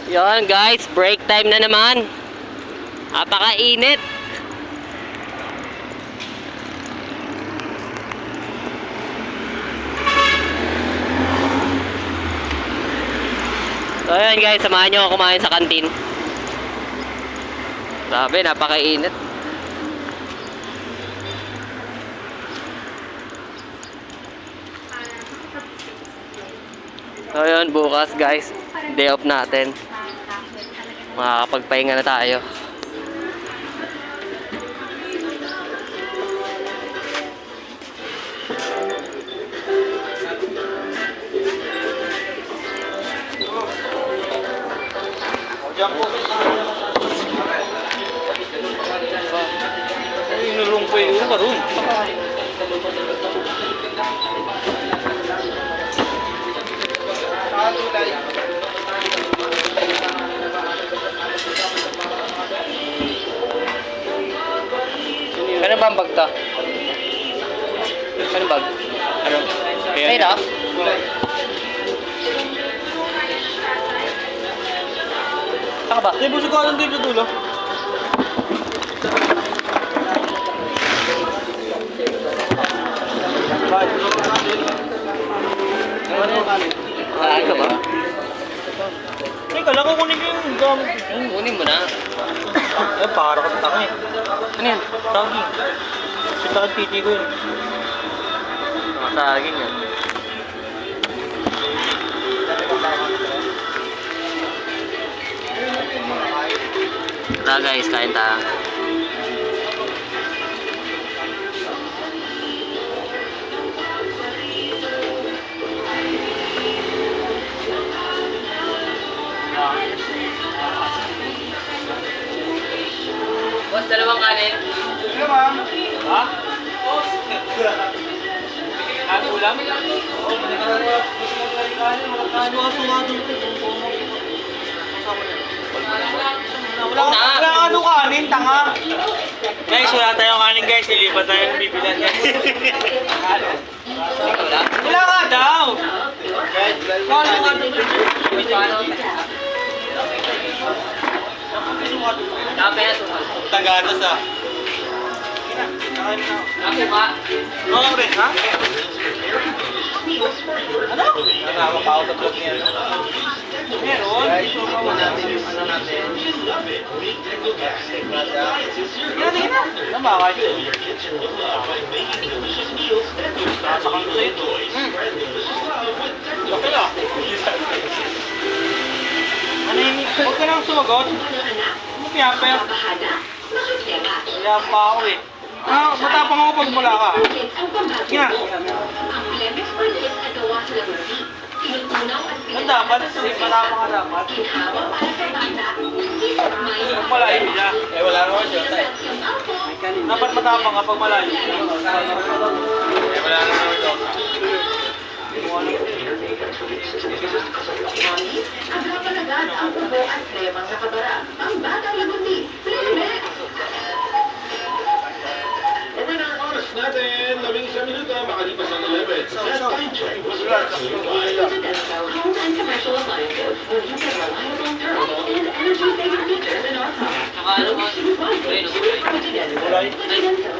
Yon guys, break time na naman. Napakainit. So ayan guys, samahan nyo ako kumain sa kantin. Grabe, napakainit. So yun, bukas guys, day off natin. Makakapagpahinga na tayo. Inulong ko yung karoon. Ano ba ang bag to? Ano bag? Ano? Ay ito? Saka ba? Di, busog ko lang dito dulo. Saan ka ba? Teka lang, kukunin ko yung gamit. Kunin mo na. Eh, para ka tataka eh. Ano yan? Saging. Kita ka titi ko yun. Nakasaging yan. Tara guys, kain tayo. Boss, dalawang kanin. Ano ma'am? Ha? Boss! Ano ulam? Oo, gusto mo tayo kanin, mga kanin. Gusto nga dito. Wala ka doon kanin, tanga. Guys, wala tayong kanin guys, nilipat tayo ng bibilan guys. Wala ka daw! Wala ka doon. Tagadas ah. Ako ka. Oo rin, ha? Ano? Nakawa pa ako sa vlog niya. Meron? Ito natin yung ano natin. Sige na. Tama ka dyan. Sasakang ko sa ito. Okay na. Ano yun? Huwag ka nang sumagot. Mapiyapay. Kaya pa ako eh. Ah, matapang ako pag mula ka. Sige na. Ang dapat, matapang ka dapat. Pag malayo siya. Eh, wala naman siya. Dapat matapang ka pag malayo. Eh, wala naman siya. Agapalagad ang ubo at kremang nakabara. Ang batang lagundi. Preme! Gawin ang oras natin, 11 minuto, makalipas ang 11. Time check. Home and commercial appliances will use a reliable, durable, and energy-saving features in our products.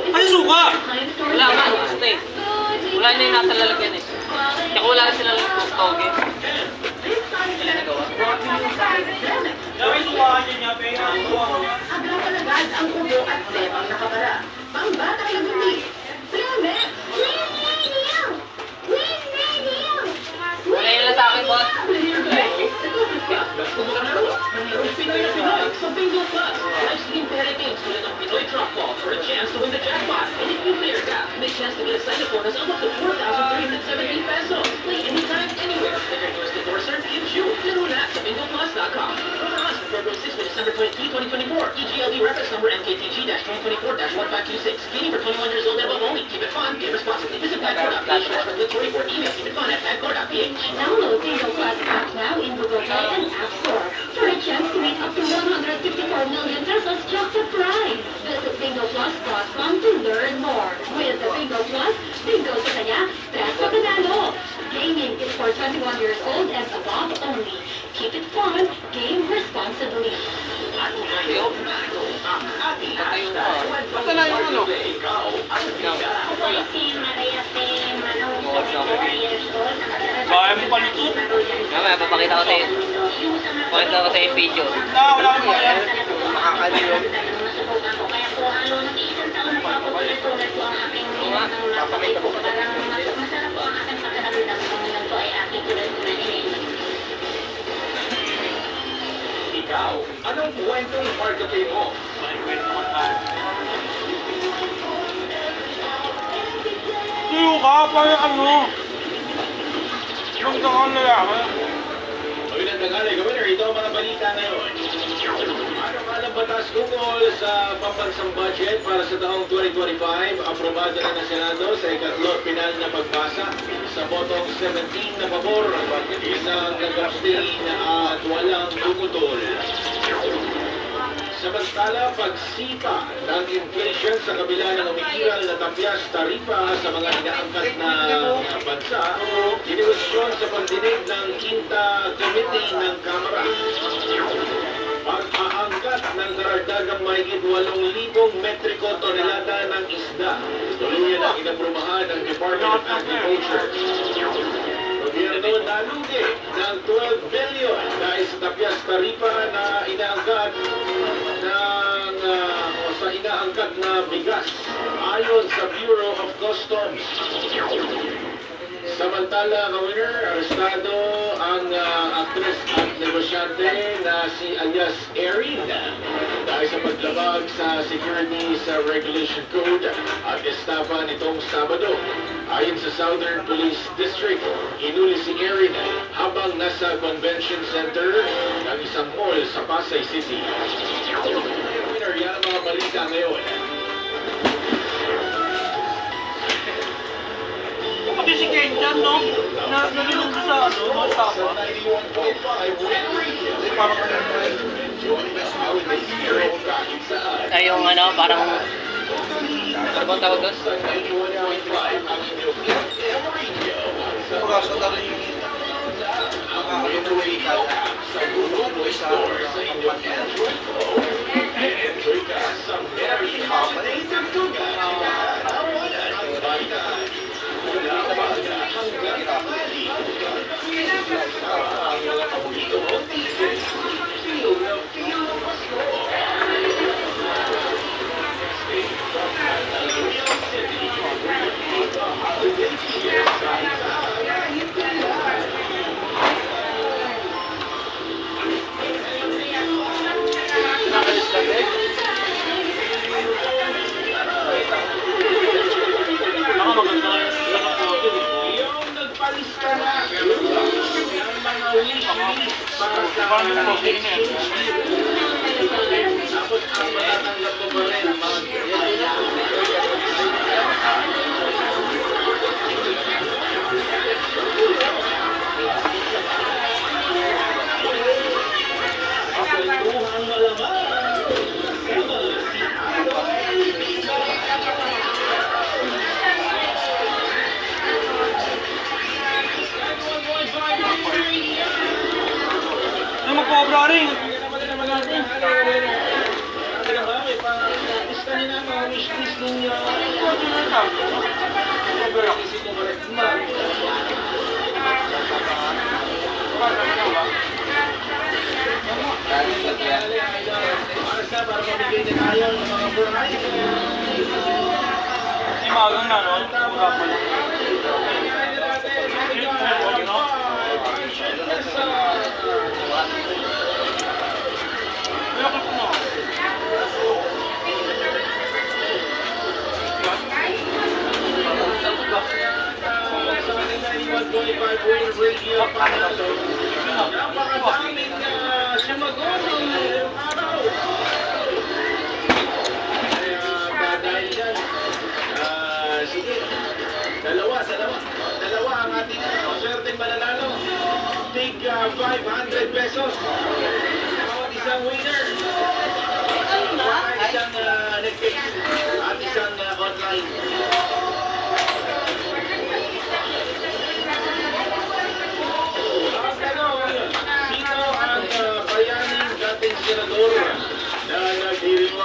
Ano suka? Wala nga, gusto eh. Wala na yung nasa lalagyan eh. Kaya wala sila ng toge. Gawin suka ka dyan niya, pero Agapalagad ang ubo at kremang nakabara. Ang batang lagundi. Preme! Wala yun lang sa akin, boss. Pinoy na Pinoy sa Bingo Plus. Live stream pera games tulad ng Pinoy Drop Ball for a chance to win the jackpot. And if you play your tap, may chance to get a sign-up bonus of up to 4,370 pesos. Play anytime, anywhere. If your doors to door serve gives you. Laro na sa BingoPlus.com. Performance from February 6 to December 22, 2024. EGLD reference number MKTG-2024-1526. Gaming for 21 years old and above only. Keep it fun. Game responsibly. Visit PagCore.ph regulatory or email keepitfun@PagCore.ph. Download Bingo Plus app now in Google Play and App Store for a chance to win up to 154 million pesos jackpot prize. Visit BingoPlus.com to learn more. With the Bingo Plus, Bingo sa kanya, best sa panalo. Gaming is for 21 years old and above only. Keep it fun, game responsibly. Ayaw. Patayo ka. Basta na yung ano. Kaya mo paluto? Mamaya, papakita ko sa'yo. Pakita ko sa'yo yung video. Wala akong kaya. Makakaliw. Oo nga. Papakita ko. Ikaw, anong kwentong hard to pay mo? Tuyo ka, parang ano. Ibang kang lalaki. Magandang tanghali, Governor. Ito ang mga balita ngayon. Ano batas ukol sa pambansang budget para sa taong 2025, aprobado na ng Senado sa ikatlo pinal na pagbasa sa botong 17 na pabor, isang nag-abstain at walang bumutol. Samantala, pagsipa ng inflation sa kabila ng umikiral na tapyas taripa sa mga inaangkat na bansa, diniwisyon sa pagdinig ng Quinta Committee ng Kamara. Pag-aangkat ng karagdagang mahigit 8,000 metriko tonelada ng isda, tuluyan ang inaprumahan ng Department of Agriculture. Gobyerno nalugi ng 12 billion dahil sa tapyas taripa na inaangkat sa inaangkat na bigas ayon sa Bureau of Customs. Samantala, Governor, arestado ang actress at negosyante na si alias Erin dahil sa paglabag sa Securities Regulation Code at estafa nitong Sabado. Ayon sa Southern Police District, hinuli si Erin habang nasa convention center ng isang mall sa Pasay City. Governor, yan ang mga balita ngayon. Pati si Kenjan, no? Nalulong ko sa ano, mga tama. 91.5 Win Radio. Parang ano Ito yung ano, parang... Ano bang tawag doon? Sa 91.5 ang inyong FM Radio. pagkasa na rin yung Makakatuloy ka sa Google Store sa inyong Android phone. Enjoy ka sa Merry Holiday Tugtugan. Tawanan ang balikan. Mula umaga hanggang tanghali. Ang mga paborito mong DJ. Feel the feel of Pasko. Stay from Real City. The holiday cheer sa hindi lang. Baka maganda yung nakapote. Yung nagpalista na ng mga wish list para sa Paano yung posting niya? tapos ang matatanggap mo pa rin ang mga kwentuhang malamang kasama si Idol Pisa. Ano magpobra rin? Di magang na, no? Mura pa lang. Kaya ko na. Napakadaming sumagot ngayong araw. Kaya dahil yan, sige, dalawa ang ating swerteng mananalo. Tig 500 pesos. Bawat isang winner. Isang Netflix at isang online. Sino ang bayaning dati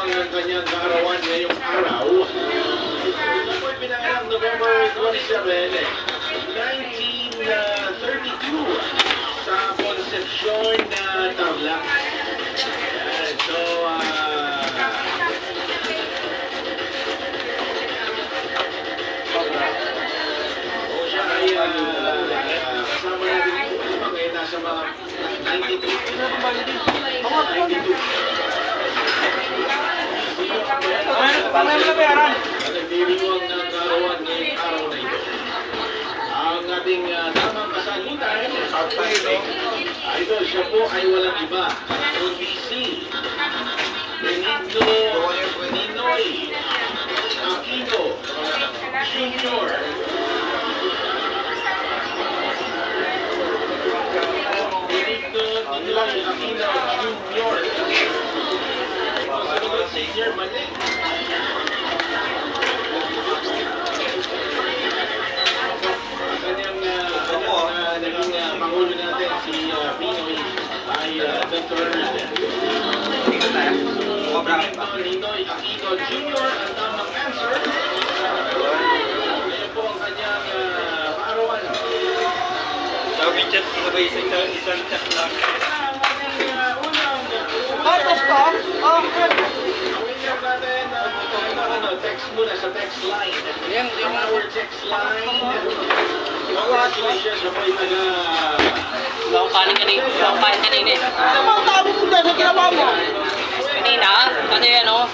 ang kanyang kaarawan ngayong araw. Ito po'y pinanganak November 27, 1932 sa Concepcion, Tarlac. Ayan, so, siya ay kasama natin ito ngayon nasa mga 92. 92. Pamaya mo na bayaran. Nagdiriwang ng kaarawan ngayong araw na ito. Ang ating tamang kasagutan, idol, siya po ay walang iba, kundi si Benigno Ninoy Aquino Jr. Benigno Ninoy Aquino Jr. Kasagutan senior, mali. Kanyang naging pangulo natin si Pinoy ay Dr. Ninoy Aquino Jr. Ang tamang answer. Ngayon po ang kanyang kaarawan. Sabi chat, sabay isang chat lang. Ang ating unang Tapos ka? Ah, winner natin, text muna sa text line. From our text line. Congratulations, siya po ay taga... Wala akong kanin kanina eh. ano ba ang tabi mo dyan sa ginawa mo? Kanina, kasi ano,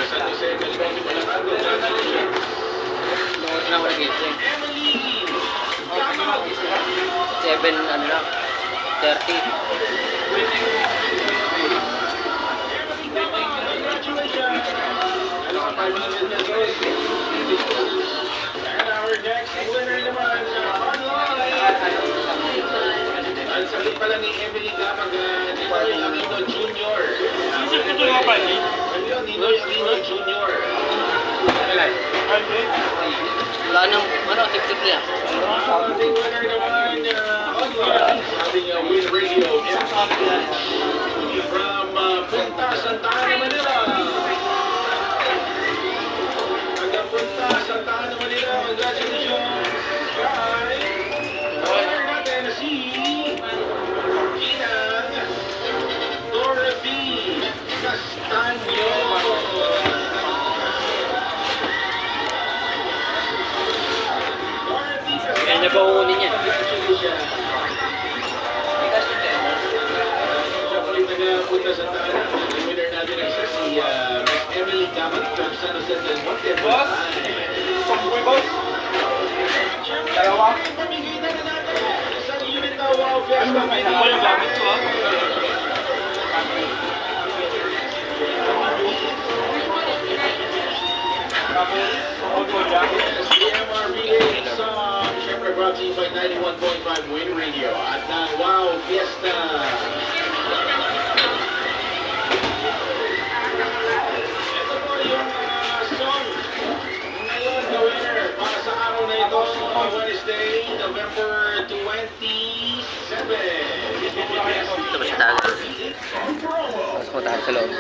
San Jose, California, Bulacan. Congratulations. na ako nag-isip. Emily! Tama! 7, ano lang, 30. Congratulations! Ano ka, 500 pesos? And our next winner naman, online! Ang sabi pala ni Emily Gamag, Ninoy Aquino Jr. Isip ko ito nga ba, eh? Ano yun? Ninoy Aquino Jr. Wala nang, ano, tip-tip niya. Ating winner naman, online, ating Win Radio, from Punta Santa Ana, Manila. Hanggang Punta Santa Ana, Manila. Congratulations! Guys! Winner natin na si Ginang Dorothy Castaño. Dorothy Castaño. Yan na ba uunin niya? Congratulations! Siya po rin taga-Punta Santa Ana. Ang winner natin ay isa si Miss Emily Gamag from San Jose del Monte. Boss? Sampoy, boss? Dalawa? Pamigay na natin isang unit na Wow Fiesta. Ano ba yung gamit ko, ah? Tapos, auto jack. Si MRVA song, syempre brought to you by 91.5 Win Radio at ng Wow Fiesta. Ito po yung song ngayon na winner para sa araw na ito, Wednesday, November 27. Ito ba siya tayo? Mas ko tayo sa loob.